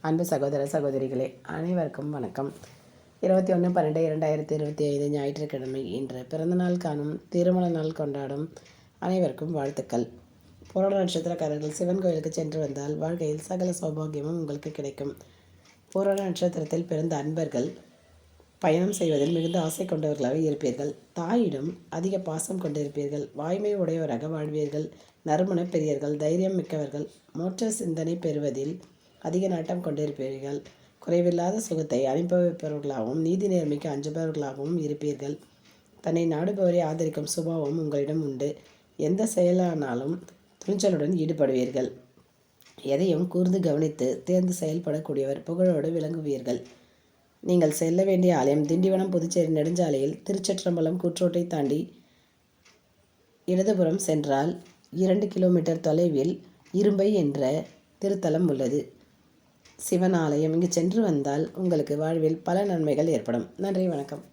அன்பு சகோதர சகோதரிகளே, அனைவருக்கும் வணக்கம். 21/12/2025 ஞாயிற்றுக்கிழமை இன்று பிறந்தநாள் காணும், திருமண நாள் கொண்டாடும் அனைவருக்கும் வாழ்த்துக்கள். புராண நட்சத்திரக்காரர்கள் சிவன் கோயிலுக்கு சென்று வந்தால் வாழ்க்கையில் சகல சௌபாகியமும் உங்களுக்கு கிடைக்கும். புராண நட்சத்திரத்தில் பிறந்த அன்பர்கள் பயணம் செய்வதில் மிகுந்த ஆசை கொண்டவர்களாக இருப்பீர்கள். தாயிடம் அதிக பாசம் கொண்டிருப்பீர்கள். வாய்மை உடையவராக வாழ்வீர்கள். நறுமண பெரியர்கள், தைரியம் மிக்கவர்கள், மோட்ச சிந்தனை பெறுவதில் அதிக நாட்டம் கொண்டிருப்பீர்கள். குறைவில்லாத சுகத்தை அனுபவிப்பவர்களாகவும் நீதி நேர்மைக்கு அஞ்சுபவர்களாகவும் இருப்பீர்கள். தன்னை நாடுபவரை ஆதரிக்கும் சுபாவம் உங்களிடம் உண்டு. எந்த செயலானாலும் துணிச்சலுடன் ஈடுபடுவீர்கள். எதையும் கூர்ந்து கவனித்து தேர்ந்து செயல்படக்கூடியவர். புகழோடு விளங்குவீர்கள். நீங்கள் செல்ல வேண்டிய ஆலயம் திண்டிவனம் புதுச்சேரி நெடுஞ்சாலையில் திருச்சிற்றம்பலம் கூற்றோட்டை தாண்டி இடதுபுறம் சென்றால் 2 கிலோமீட்டர் தொலைவில் இரும்பை என்ற திருத்தலம் உள்ளது. சிவன் ஆலயம். இங்கு சென்று வந்தால் உங்களுக்கு வாழ்வில் பல நன்மைகள் ஏற்படும். நன்றி, வணக்கம்.